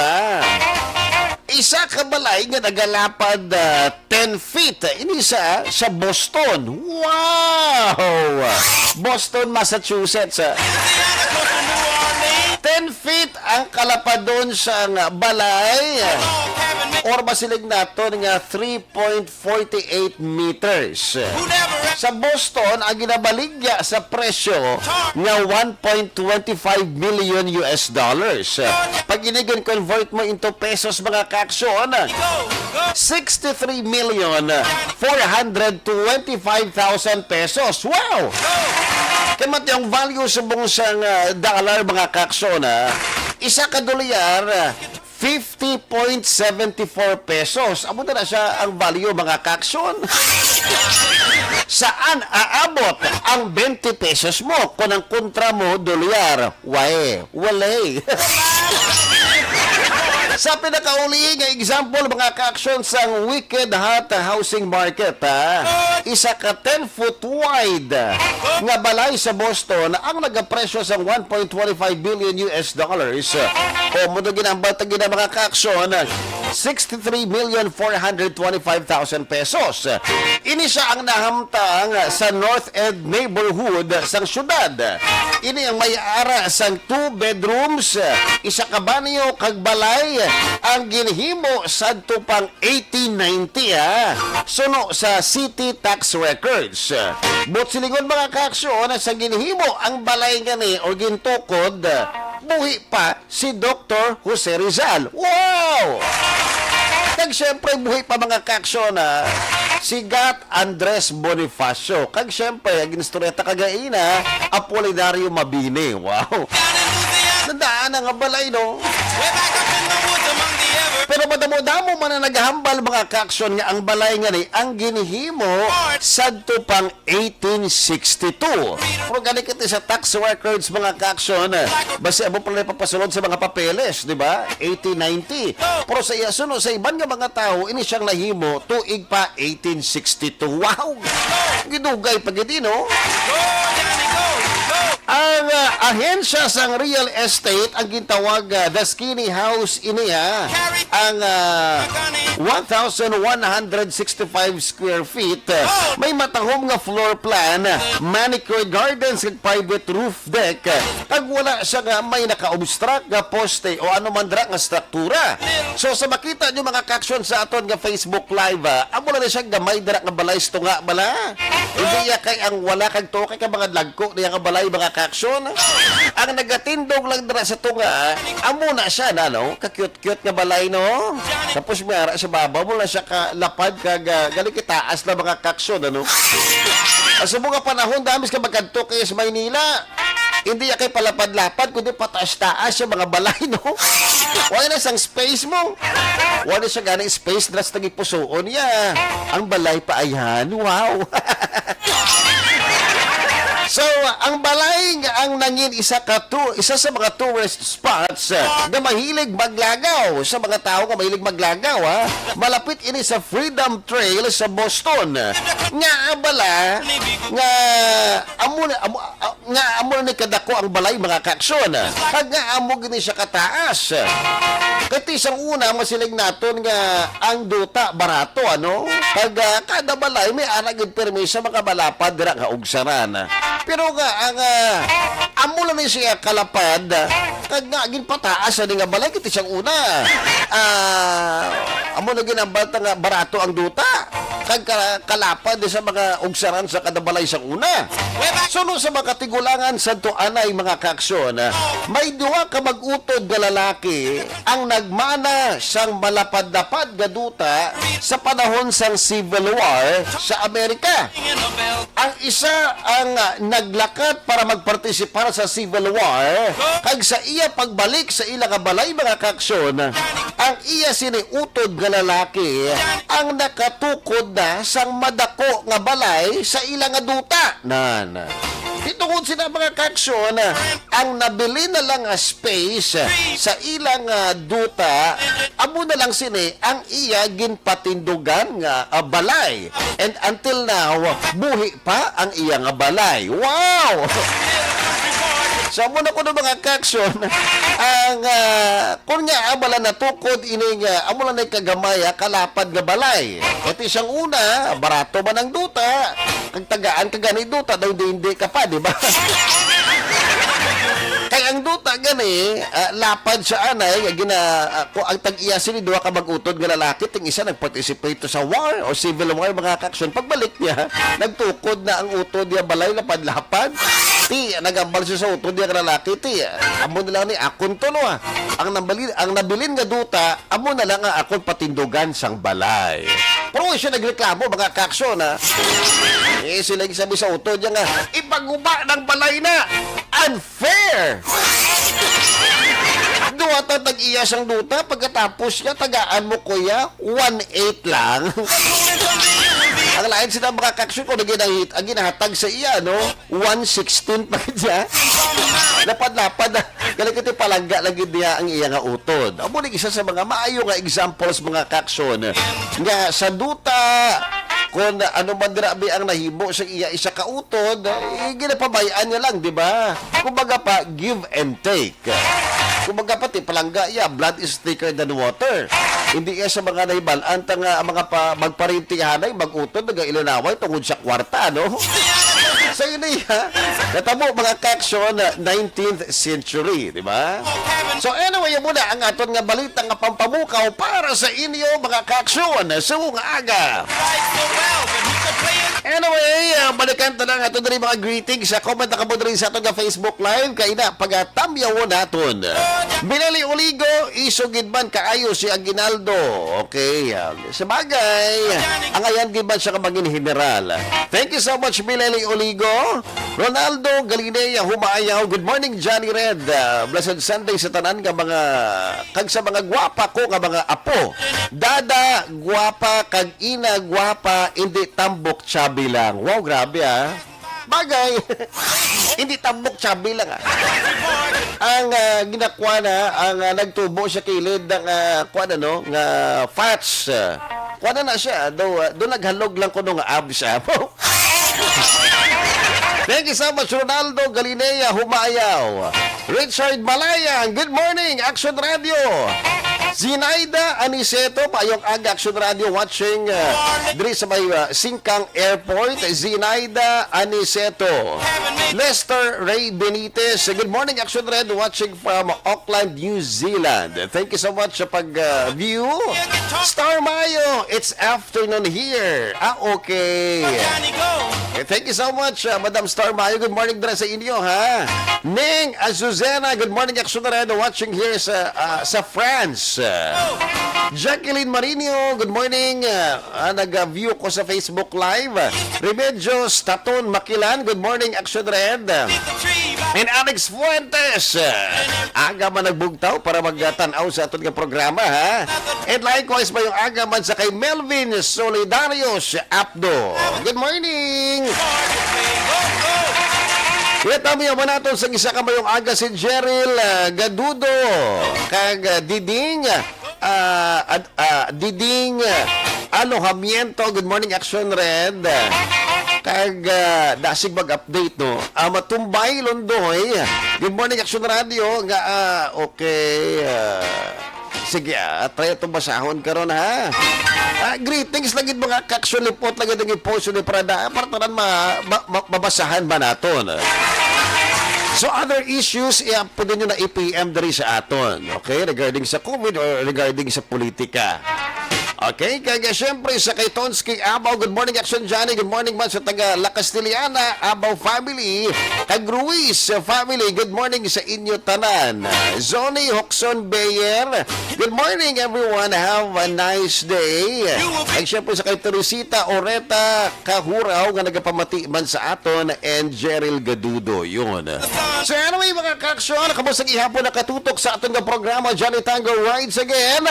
isa ka balay nga nagalapad 10 feet. Inisa sa Boston. Wow! Boston, Massachusetts. 10 10 feet ang kalapadon sa balay or masilig nato nga 3.48 meters. Sa Boston, ang ginabaligya sa presyo nga 1.25 million US dollars. Pag inigan convert mo into pesos mga kaaksyon, 63 million 425,000 pesos. Wow! Kamat yung value sa bungsang dollar mga kaaksyon, isa ka dolyar 50.74 pesos. Amo na siya ang value mga kaaksyon. Saan aabot ang 20 pesos mo kung ang kontra mo dolyar? Walay. Sa pinakauli nga example mga ka-aksyon sa wicked hot housing market, isa ka 10 foot wide nga balay sa Boston ang nagapresyo sa 1.25 billion US dollars o mundo ginambal tagi na mga ka-aksyon 63,425,000 pesos. Ini siya ang nahamtang sa North End neighborhood sang syudad. Ini ang may-ara sang 2 bedrooms, isa ka banyo kag balay ang ginhimo sadto pang 1890 suno sa city tax records. But silingon mga kaaksyon sa ginhimo ang balay gani o gintukod, buhi pa si Dr. Jose Rizal. Wow! Kag syempre buhi pa mga kaaksyon si Gat Andres Bonifacio. Kag syempre ang ginistoreta kagaina Apolinario Mabini. Wow! Nandaan nga balay no. Pero madamo-damo man na naghambal mga kaaksyon nga ang balay nga ni ang ginihimo sadto pang 1862. Pero gani kiti sa tax records mga kaaksyon, basi amo pala papasulod sa mga papeles, di ba? 1890. Pero sa sunod sa iban nga mga tao ini siyang nahimo tuig pa 1862. Wow! Gidugay pa gid no. Ang ahensya sang real estate ang gintawag The Skinny House iniya ang 1,165 square feet, may matahom nga floor plan, manicured gardens ug private roof deck, kag wala siya nga may naka-obstruct nga poste o ano man dra nga struktura. So sa makita nyo mga kaaksyon sa aton nga Facebook live, amo na siya gamay dra nga balay nga bala. Hindi ya kay ang wala kag to kay ka mga lagko niya nga balay mga kaaksyon. Ang nagatindog lang dra sa tunga, amo na siya na no, ka-cute-cute nga balay no. Tapos mayara sa babaw mo na siya kalapad kag gali kitaas na mga kaaksyon ano. Sa mga panahon damis ka magkanto kay sa Maynila. Hindi ya kay palapad-lapad kundi pataas-taas sa mga balay no. Wala na sang space mo. Wala siya ganang space dras tagi pusoon ya. Ang balay pa ayan. Wow. So, ang balay ang nangin isa sa mga tourist spots na mahilig maglagaw sa mga tao nga mahilig maglagaw malapit ini sa Freedom Trail sa Boston. Nga bala nga amo ni kadako ang balay mga kaaksyon. Kag nga amo gini siya kataas. Kati isang una masilig naton nga ang duta barato ano. Kag kada balay may ana gid permiso makabalapad dira nga ugsaran. Pero nga ang amo lang ni siya kalapad kag nga ginpataas ani nga balay kiti siyang una. Amo na ginambata nga barato ang duta kag kalapad sa mga ugsaran sa kada balay sang una. Suno sa mga tigulangan sadto anay mga kaaksyon, may duwa ka mag-utod nga lalaki ang nagmana sang malapad-lapad nga duta sa panahon sang Civil War sa Amerika. Ang isa ang naglakat para magpartisipar sa Civil War kag sa iya pagbalik sa ila nga balay mga kaaksyon, ang iya siniutod nga lalaki ang nakatukod na sang madako nga balay sa ila nga duta. Itungod sila mga kaaksyon, ang nabili na lang space sa ilang duta, amo na lang sini ang iya ginpatindugan nga balay. And until now, buhi pa ang iya nga balay. Wow! So, muna ko na mga kaaksyon, ang kung nga abala natukod, ining amo lang na kagamaya, kalapad nga balay. Ito siyang una, barato man ang duta, kag tagaan ka gani duta, daw hindi ka pa, di ba? Kay ang duta gani, lapad sa anay, kung ang tag-iya sila, duha ka mag-utod nga lalaki, ting isa nag-participate sa war o civil war, mga kaksyon. Pagbalik niya, nagtukod na ang utod niya, balay, lapad-lapad. Ti, nagambal siya sa utod niya nga lalaki, ti. Amo na lang ni, akon to, no, ha. Ang nabilin nga duta, amo na lang nga akon patindugan sang balay. Pero siya nagreklamo, mga kaksyon, ha. Sila sabi sa utod niya nga, ipaguba ng balay na. Unfair! Duwa ta tag-iya sang duta, pagkatapos niya, tagaan mo kuya, 1/8 lang. Ang lain sila mga kaksyon ko, ang ginahatag sa iya, no? 1/16 pa siya. Lapad-lapad na. Galing ito palangga lagi niya ang iya nga utod. Amo ni isa sa mga maayo nga examples mga kaksyon. Nga sa duta, kung ano man dirabi ang nahimo sa iya isa ka utod, ginapabayaan niya lang, di ba? Kumbaga pa, give and take. Kumbaga pati palangga, blood is thicker than water. Hindi iya sa mga naibal, anta nga mga magparintihanay, mag-utod, nag-ilinaway tungod sa kwarta, no? Sa yun niya, natamo mga kaksyon, 19th century, di ba? So anyway, yun muna ang aton nga balita nga pampamukaw para sa inyo mga kaksyon sa mga aga. Anyway, balikan ta lang ato diri mga greetings sa comment na kabod rin sa ato nga Facebook Live kay na pagatamyaw naton. Binali Uligo, isugid man kaayo si Aguinaldo. Okay, sa bagay, ang ayan gid man siya kamagin general. Thank you so much Binali Uligo. Ronaldo Galinea Humayaw. Good morning Johnny Red. Blessed Sunday sa tanan nga mga kag sa mga gwapa ko nga mga apo. Dada gwapa kag ina gwapa hindi tambok chubby lang. Wow, grabe Bagay. Hindi tambok chubby lang Ang ginakwa na, ang nagtubo sa kilid ng nga fats. Kuha na siya. Doon naghalog lang ko nung abs. Thank you so much, Ronaldo Galinea Humayaw. Richard Malayan, good morning, Action Radio. Zinaida Aniceto, payong aga Action Radio watching diri sa may Singkang Airport. Zinaida Aniceto. Lester Ray Benitez, good morning Action Radio watching from Auckland, New Zealand. Thank you so much sa pag-view. Star Mayo, it's afternoon here. Okay. Thank you so much, Madam Star Mayo. Good morning din sa inyo, ha? Ning Azuzena, good morning Action Radio watching here sa France. Jacqueline Marinho, good morning. Nag-view ko sa Facebook Live. Remedios Taton Makilan, good morning Action Red. And Alex Fuentes, aga man nagbugtaw para magtanaw sa aton nga programa, ha? And likewise ba yung aga man sa kay Melvin Solidarios Abdo. Good morning. Kita mo yaman natin sa isa ka mayong aga si Jeril Gadudo kag Diding Alohamiento. Good morning Action Red. Kag dasig mag-update no. Matumbay Londoy. Good morning Action Radio nga okay. Sige, try itong basahon karon ha. Greetings lagi mga kaksyon lipot lagi ng iposo ni Prada. Partanan mabasahan ba naton? So other issues, pwede nyo na i-PM dari sa aton. Okay? Regarding sa COVID or regarding sa politika. Okay, kaya syempre sa kay Tonsky Abaw, good morning Action Johnny, good morning man sa taga La Castiliana, Abaw family, kag Ruiz family, good morning sa inyo tanan. Zoni Hoxon Bayer, good morning everyone, have a nice day. Kag syempre sa kay Teresita Oreta Kahuraw, nga nagapamati man sa aton, and Jeril Gadudo, yun. So anyway mga kaksyon, kamusang ihapon nakatutok sa aton nga programa, Johnny Tango Rides Again.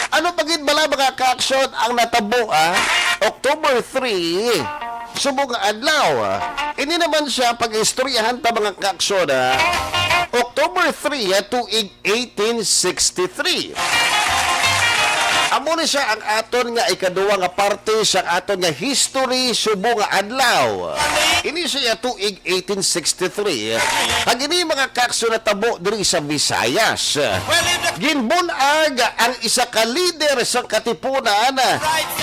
Ano pagid bala mga ka-action ang natabo October 3 subong adlaw. Ini naman siya pag-istoryahan ta mga ka-action October 3 tuig 1863. Amo ni siya ang aton nga ikaduwa nga parte sa aton nga history subong adlaw. Ini siya tuig 1863. Pag ini mga kakso na tabo diri sa Visayas. Ginbunag ang isa ka leader sa katipunan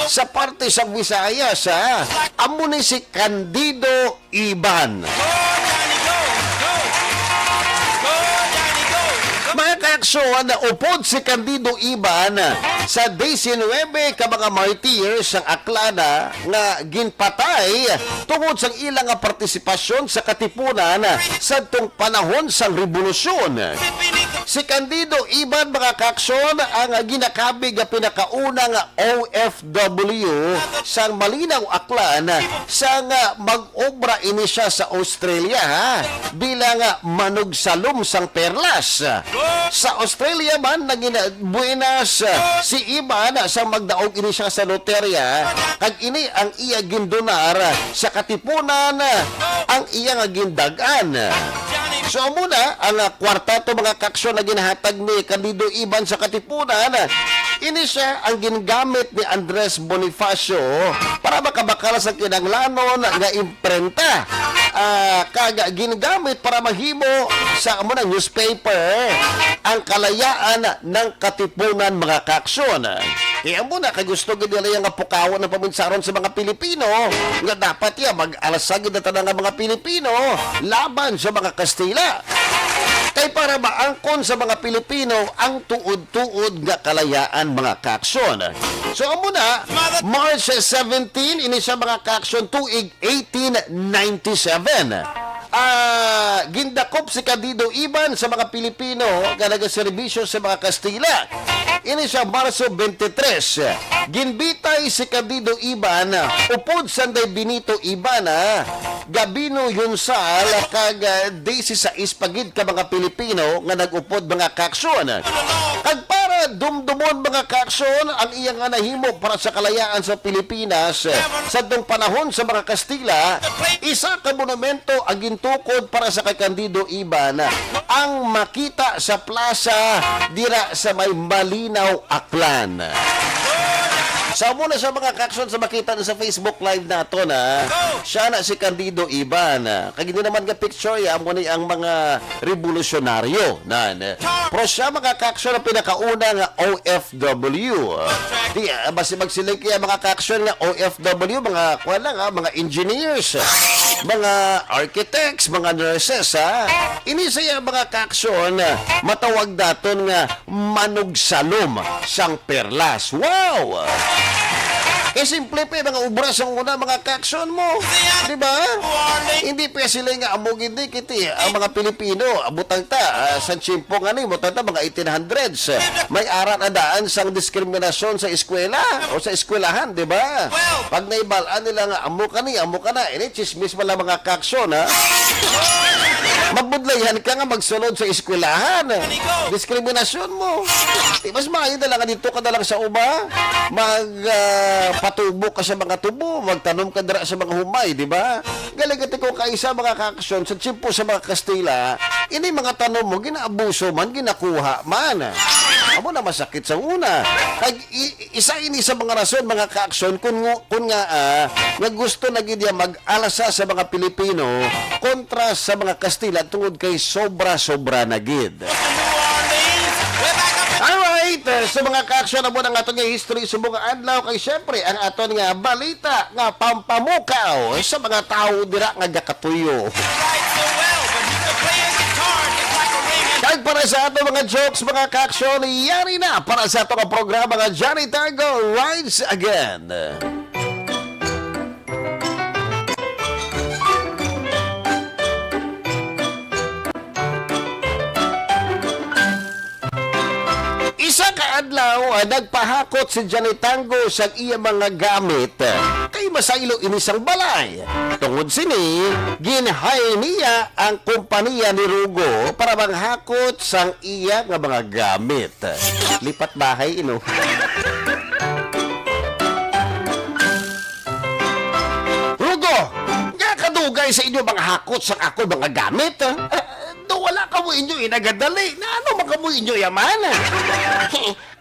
sa parte sa Visayas. Amo ni si Candido Iban. kaaksyon, upod si Candido Iban sa 19 ka mga martyrs ang Aklana nga ginpatay tungod sa ilang nga partisipasyon sa katipunan sa tong panahon sa revolusyon. Si Candido Iban mga kaaksyon ang ginakabig nga pinakaunang OFW sa Malinaw Aklan sa mag-obra ini siya sa Australia bilang manugsalom sang perlas. Sa Australia man naging buenas si Iban sa magdaog ini siya sa loterya kag ini ang iya gindonar sa katipunan ang iya nga gindagan. So muna ang kwarta to mga kaaksyon na ginahatag ni Candido Iban sa katipunan, ini siya ang ginagamit ni Andres Bonifacio para makabakala sa kinanglanon nga imprenta. Kaga ginagamit para mahimo sa amo ng newspaper ang kalayaan ng katipunan mga kaaksyon. Kaya muna kay gusto gid nila nga pukawan ng paminsaron sa mga Pilipino nga dapat mag-alasagid na tanang mga Pilipino laban sa mga Kastila. Kay para maangkon sa mga Pilipino ang tuod-tuod nga kalayaan mga kaaksyon. So muna, March 17, ini siya mga kaaksyon tuig 1897. Gindakop si Candido Iban sa mga Pilipino nga nagaserbisyo sa mga Kastila. Ini siya Marso 23. Ginbitay si Candido Iban upod sanday Benito Iban Gabino Yunsal kag 16 pagid ka mga Pilipino nga nagupod mga kaaksyon. Kag para dumdumon mga kaaksyon ang iyang nahimo para sa kalayaan sa Pilipinas sa dong panahon sa mga Kastila, isa ka monumento ang gintukod para sa kay Candido Iban ang makita sa plaza dira sa may Malinaw Aklan. Sa muna sa mga kaaksyon sa makita na sa Facebook Live nato na siya na si Candido Iban. Kag hindi naman nga picture ya mo ni ang mga revolusyonaryo nan. Pero siya mga kaaksyon ang pinakauna nga OFW. Di basi magsiling kaya mga kaaksyon nga OFW mga kuan lang mga engineers, mga architects, mga nurses Ini saya mga kaaksyon matawag daton nga manugsalom sang perlas. Wow! Simple pa mga ubras ang una mga kaaksyon mo. Di ba? Hindi pa sila nga amugin din kiti. Ang mga Pilipino, abutang ta, sa tsimpo nga ni, mutang ta, mga 1800s. May arat na daan sang diskriminasyon sa eskwela o sa eskwelahan, di ba? Pag naibalaan nila nga, amo ka na, ini chismis pala mga kaaksyon, Magbudlayan ka nga magsunod sa eskwelahan. Diskriminasyon mo. Mas maayon na lang dito ka na lang sa uba. Patubo ka sa mga tubo. Magtanom ka dira sa mga humay, di ba? Galigati ko kaisa mga kaaksyon sa tsimpo sa mga Kastila. Ini mga tanom mo, ginaabuso man, ginakuha man. Amo na masakit sa una. Isa ini sa mga rason mga kaaksyon kung nga gusto na gid mag-alasa sa mga Pilipino kontra sa mga Kastila tungod kay sobra-sobra na gid. Alright, sa mga kaaksyon na mo ng aton nga history sa mga adlaw kay syempre ang aton nga balita nga pampamukaw sa mga tao dira nga gakatuyo. Kag para sa ato mga jokes, mga kaaksyon, yari na para sa ato nga programa nga Johnny Tango Rides Again. Isa ka adlaw nagpahakot si Johnny Tango sa iya mga gamit kay masaylo inisang balay. Tungod sini, ginhay niya ang kompanya ni Rugo para manghakot sang iya nga mga gamit. Lipat bahay ino. Rugo, nga kadugay sa inyo mga hakot sang ako mga gamit. Wala ka mo inyo inagadali. Na ano mga mo inyo yaman?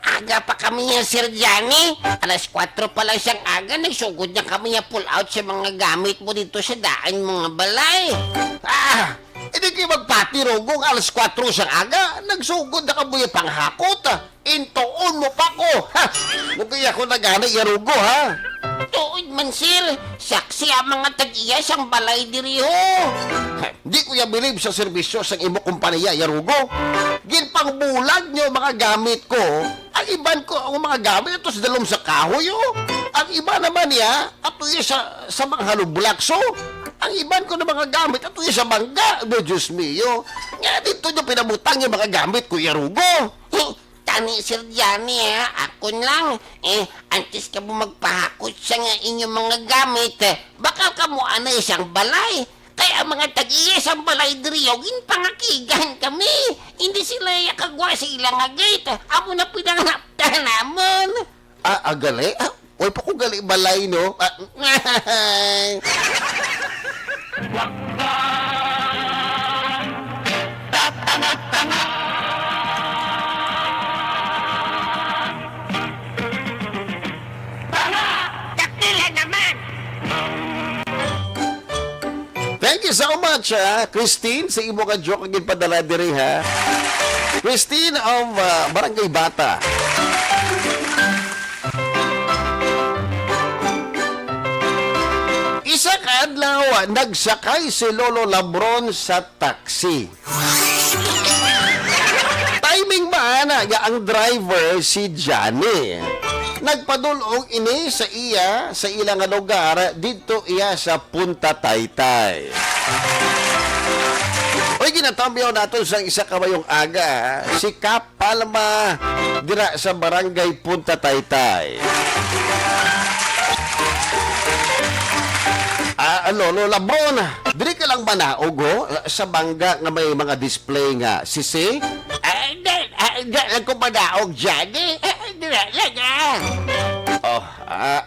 Aga pa kami nga, Sir Johnny. Alas 4 pa lang siyang aga. Nagsugod na kami nga pull out sa mga gamit mo dito sa daan mga balay. Hindi kayo magpati, Rogong. Alas 4 siyang aga. Nagsugod na ka mo yung panghakot. Intoon mo pa ko. Nagkaya ko nagana iya, Rogo, ha? Tuod man, Sir. Saksi ang mga tag-iya siyang balay diri ho. Hindi ko ya believe sa serbisyo sa imo kumpanya, ya, Rogo. ginpangbulag nyo mga gamit ko. Ang iban ko, ang mga gamit, ito sa dalom sa kahoy, oh. Ang iba naman niya, ato yung sa mga halubulakso. Ang iban ko ng mga gamit, ato yung sa mangga. No, Diyos mio. Nga dito nyo pinabutang yung mga gamit, Kuya Rugo. Tani, Sir Johnny, ha? Ako lang. Antes ka mo magpahakot sa nga inyong mga gamit, baka ka mo anay isang balay. Kaya ang mga tag-iyas ang balay diriyo, ginpangakigan kami. Hindi sila yakagwa sa ilang agit. Amo na pinanapta namon. Gali? Uy, pa ko gali balay, no? Takila naman! Thank you so much, Christine, sa imo ka joke ang padala diri, ha? Christine of Barangay Bata. Isa ka adlaw, nagsakay si Lolo Labron sa taxi. Timing ba na ang driver si Johnny? Nagpadulong ini sa iya sa ilang lugar dito iya sa Punta Taytay. Oy, ginatambyaw natin sa isa kabayong aga, si Kap Palma dira sa Barangay Punta Taytay. Lolo Labron, diri ka lang manaog sa bangga nga may mga display nga sisi? Lang ko manaog dyan, Dira lang,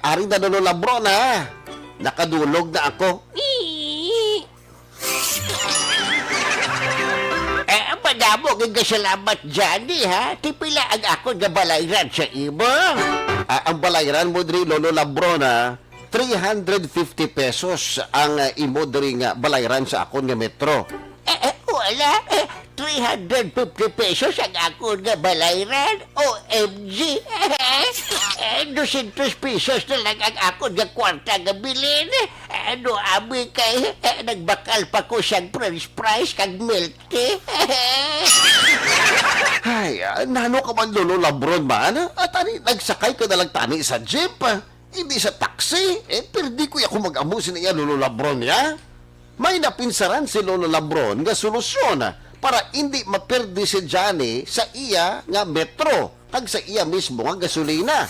Ari na Lolo Labron, ha? Nakadulog na ako. Madamo kang kasalamat dyan, ha? Tipila ang ako nga balayran sa imo. Ang balayran mo diri, Lolo Labron, ha? 350 pesos ang imo diri nga balayran sa akon nga metro. Wala. 350 pesos ang ako nga balayran. OMG. 200 pesos na lang ang ako nga kwarta nga bilin. Abi kay nagbakal pa ko siyang french fries kag milk tea. Ay, nano ka man, Lolo Labron, man? Tani, nagsakay ka na lang tani sa jeep, hindi sa taxi. Pero di ko ako mag-amo sa niya, Lolo Labron, ya? May napinsaran si Lolo Labron nga solusyon para hindi maperdi si Johnny sa iya nga metro kag sa iya mismo nga gasolina.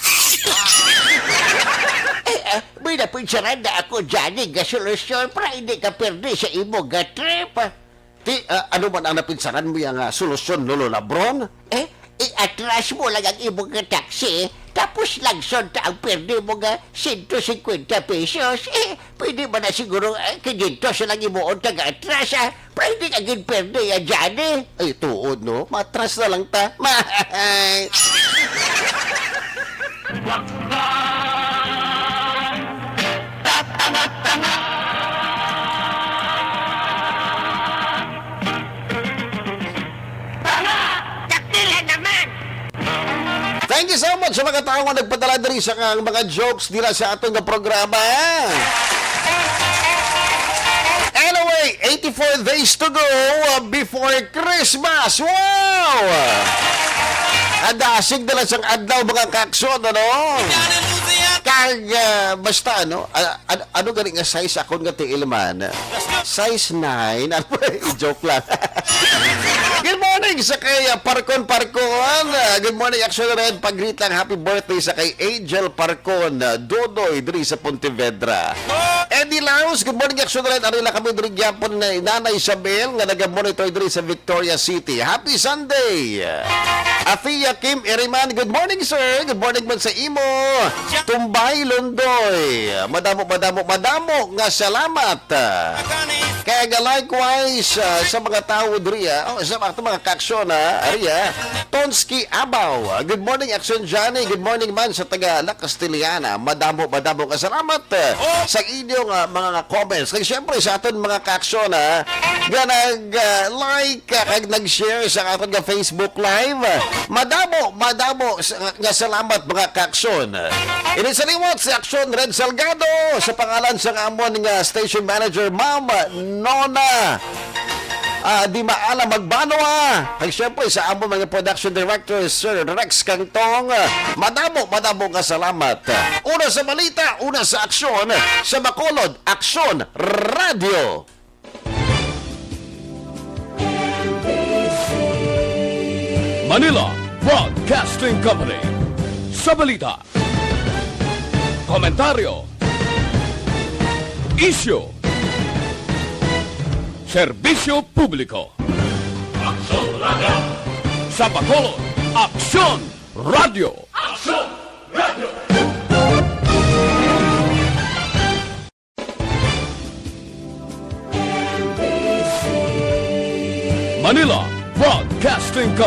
May napinsaran na ako, Johnny, nga solusyon para hindi ka perdi sa imo nga trip. Ano man ang napinsaran mo yung solusyon, Lolo Labron? Atras mo lang ang imong nga taxi, tapos langsod ta ang perde mo nga 150 pesos. Pwede ba na siguro kagito sa lang imuon taga-atras, Pwede ka perde yan, Johnny. Ay, tuod, no? Matras na lang ta. Takila naman! Thank you so much sa mga tao nga nagpadala diri sa mga jokes nila sa atong nga programa. Anyway, 84 days to go before Christmas. Wow! Adasig na lang sang adlaw mga kakson, ano? Kag, basta, ano? Ano galing nga size akong nga tiilman? Size 9? Joke lang. Good morning sa kay Parcon. Good morning, Action Red. Pag-greet lang, happy birthday sa kay Angel Parcon. Dodoy, diri sa Pontevedra. Eddie Laos, good morning, Action Red. Arila kami diri gyapon na Nanay Isabel nga nag-monitor diri sa Victoria City. Happy Sunday! Afia Kim Eriman, good morning, sir. Good morning man sa imo. Tumbay Londoy. Madamo nga salamat. Kaya nga likewise sa mga tao diri, sa mga kaksyon, Aria. Tonski Abaw. Good morning, Action Johnny. Good morning man sa taga La Castellana. Madamo nga salamat sa inyong mga comments. Kaya syempre sa aton mga kaksyon, nga nag-like kag nag-share sa aton nga Facebook Live. Madamo nga salamat mga kaksyon. Inisaliwat si Action Red Salgado sa pangalan sa amon nga station manager Ma'am Nona Di maala magbano Ay syempre sa amo mga production director Sir Rex Cantong, madamo ka salamat. Una sa balita, una sa aksyon, sa Bacolod, Aksyon Radio. Manila Broadcasting Company. Sa balita, komentaryo, issue, serbisyo publiko. Aksyon Radio! Sa Bacolod, Aksyon Radio. Aksyon Radio! Manila Broadcasting Company.